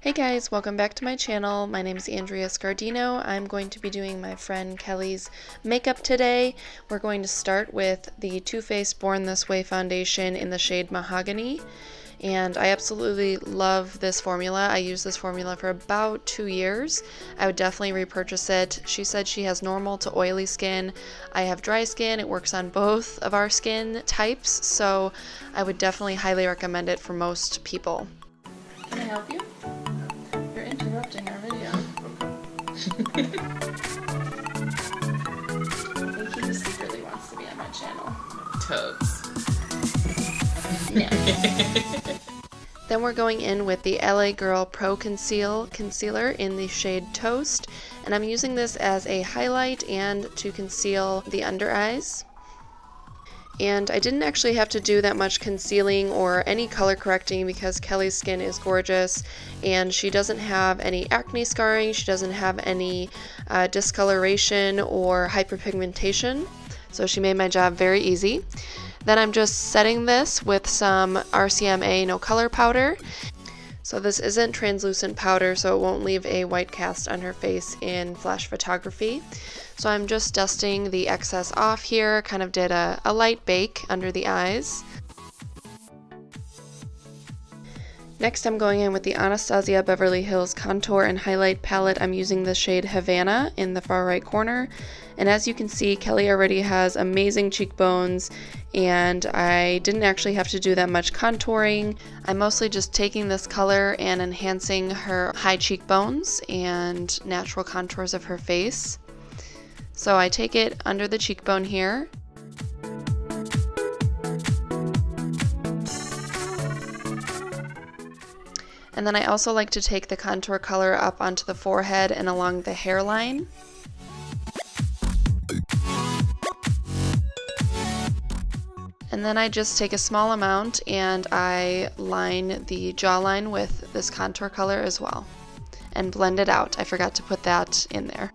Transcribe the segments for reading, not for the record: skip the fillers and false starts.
Hey guys, welcome back to my channel. My name is Andrea Scardino. I'm going to be doing my friend Kelly's makeup today. We're going to start with the Too Faced Born This Way foundation in the shade Mahogany. And I absolutely love this formula. I used this formula for about 2 years. I would definitely repurchase it. She said she has normal to oily skin. I have dry skin. It works on both of our skin types, so I would definitely highly recommend it for most people. Can I help you? You're interrupting our video. I think he secretly wants to be on my channel. Totes. No. Then we're going in with the LA Girl Pro Conceal Concealer in the shade Toast. And I'm using this as a highlight and to conceal the under eyes. And I didn't actually have to do that much concealing or any color correcting because Kelly's skin is gorgeous and she doesn't have any acne scarring, she doesn't have any discoloration or hyperpigmentation, so she made my job very easy. Then I'm just setting this with some RCMA No Color Powder. So this isn't translucent powder, so it won't leave a white cast on her face in flash photography. So I'm just dusting the excess off here, kind of did a light bake under the eyes. Next I'm going in with the Anastasia Beverly Hills Contour and Highlight Palette. I'm using the shade Havana in the far right corner. And as you can see, Kelly already has amazing cheekbones and I didn't actually have to do that much contouring. I'm mostly just taking this color and enhancing her high cheekbones and natural contours of her face. So I take it under the cheekbone here. And then I also like to take the contour color up onto the forehead and along the hairline. And then I just take a small amount and I line the jawline with this contour color as well. And blend it out. I forgot to put that in there.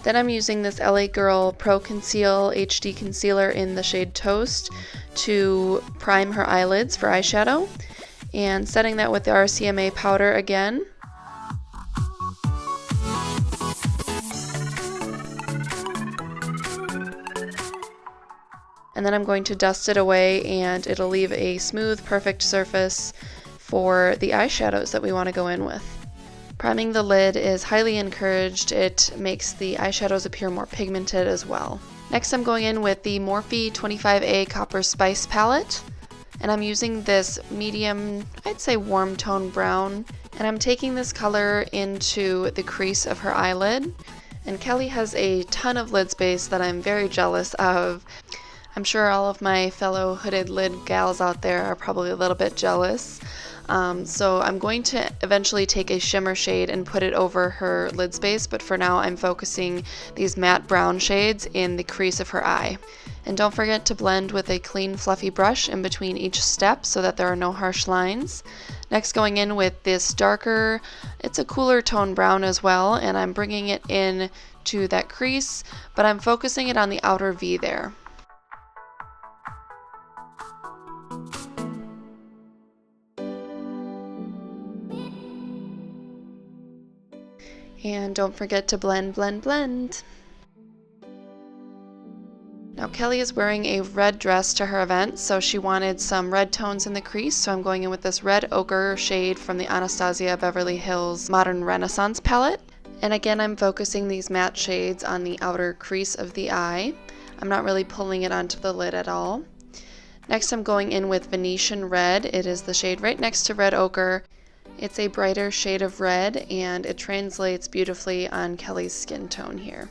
Then I'm using this LA Girl Pro Conceal HD Concealer in the shade Toast to prime her eyelids for eyeshadow. And setting that with the RCMA Powder again. And then I'm going to dust it away and it'll leave a smooth, perfect surface for the eyeshadows that we want to go in with. Priming the lid is highly encouraged. It makes the eyeshadows appear more pigmented as well. Next I'm going in with the Morphe 25A Copper Spice palette. And I'm using this medium, I'd say warm tone brown. And I'm taking this color into the crease of her eyelid. And Kelly has a ton of lid space that I'm very jealous of. I'm sure all of my fellow hooded lid gals out there are probably a little bit jealous. So I'm going to eventually take a shimmer shade and put it over her lid space, but for now I'm focusing these matte brown shades in the crease of her eye. And don't forget to blend with a clean fluffy brush in between each step so that there are no harsh lines. Next going in with this darker, it's a cooler tone brown as well, and I'm bringing it in to that crease, but I'm focusing it on the outer V there. And don't forget to blend, blend, blend. Now Kelly is wearing a red dress to her event, so she wanted some red tones in the crease, so I'm going in with this red ochre shade from the Anastasia Beverly Hills Modern Renaissance palette. And again, I'm focusing these matte shades on the outer crease of the eye. I'm not really pulling it onto the lid at all. Next I'm going in with Venetian Red. It is the shade right next to red ochre. It's a brighter shade of red and it translates beautifully on Kelly's skin tone here.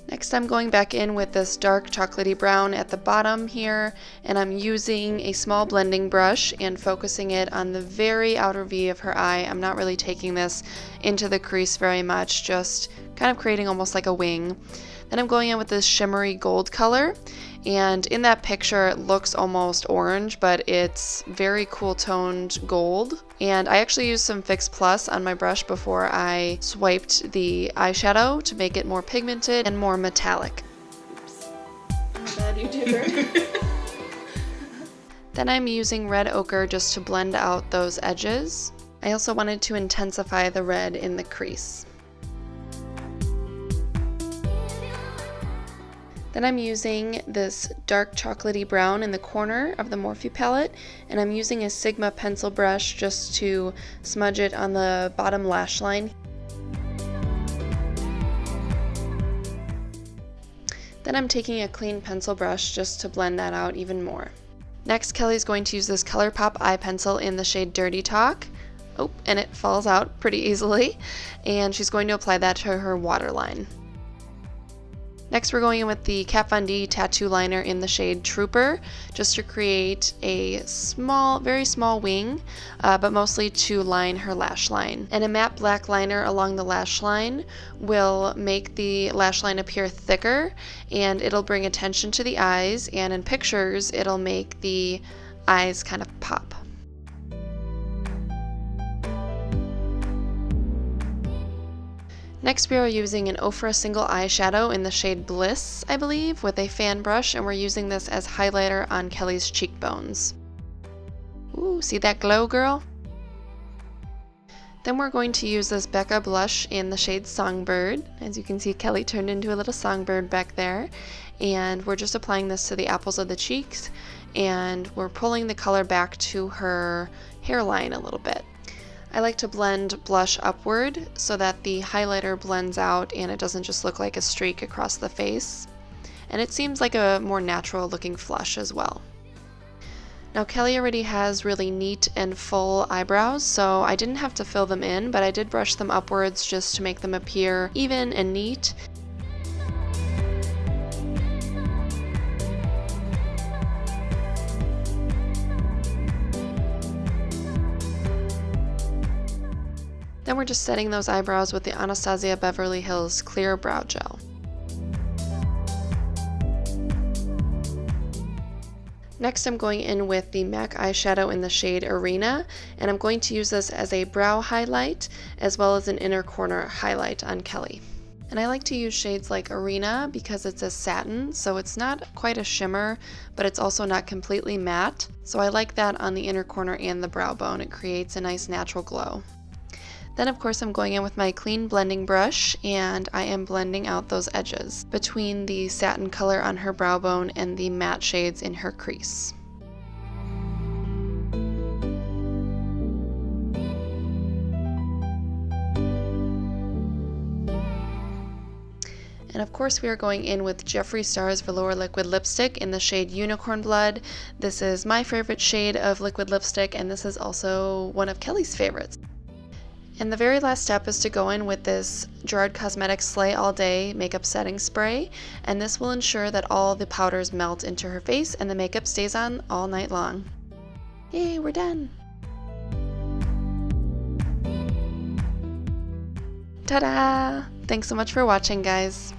Next I'm going back in with this dark chocolatey brown at the bottom here, and I'm using a small blending brush and focusing it on the very outer V of her eye. I'm not really taking this into the crease very much, just kind of creating almost like a wing. Then I'm going in with this shimmery gold color, and in that picture it looks almost orange, but it's very cool toned gold. And I actually used some Fix Plus on my brush before I swiped the eyeshadow to make it more pigmented and more metallic. Oops. How bad you do her. Then I'm using red ochre just to blend out those edges. I also wanted to intensify the red in the crease. Then I'm using this dark chocolatey brown in the corner of the Morphe palette, and I'm using a Sigma pencil brush just to smudge it on the bottom lash line. Then I'm taking a clean pencil brush just to blend that out even more. Next, Kelly's going to use this ColourPop eye pencil in the shade Dirty Talk. Oh, and it falls out pretty easily. And she's going to apply that to her waterline. Next, we're going in with the Kat Von D tattoo liner in the shade Trooper, just to create a small, very small wing, but mostly to line her lash line. And a matte black liner along the lash line will make the lash line appear thicker, and it'll bring attention to the eyes, and in pictures, it'll make the eyes kind of pop. Next, we are using an OFRA single eyeshadow in the shade Bliss, I believe, with a fan brush, and we're using this as highlighter on Kelly's cheekbones. Ooh, see that glow, girl? Then we're going to use this Becca blush in the shade Songbird. As you can see, Kelly turned into a little songbird back there. And we're just applying this to the apples of the cheeks, and we're pulling the color back to her hairline a little bit. I like to blend blush upward so that the highlighter blends out and it doesn't just look like a streak across the face. And it seems like a more natural looking flush as well. Now Kelly already has really neat and full eyebrows, so I didn't have to fill them in, but I did brush them upwards just to make them appear even and neat. Then we're just setting those eyebrows with the Anastasia Beverly Hills Clear Brow Gel. Next, I'm going in with the MAC eyeshadow in the shade Arena, and I'm going to use this as a brow highlight as well as an inner corner highlight on Kelly. And I like to use shades like Arena because it's a satin, so it's not quite a shimmer, but it's also not completely matte. So I like that on the inner corner and the brow bone. It creates a nice natural glow. Then of course I'm going in with my clean blending brush, and I am blending out those edges between the satin color on her brow bone and the matte shades in her crease. And of course we are going in with Jeffree Star's Velour Liquid Lipstick in the shade Unicorn Blood. This is my favorite shade of liquid lipstick, and this is also one of Kelly's favorites. And the very last step is to go in with this Gerard Cosmetics Slay All Day makeup setting spray, and this will ensure that all the powders melt into her face and the makeup stays on all night long. Yay, we're done! Ta-da! Thanks so much for watching, guys.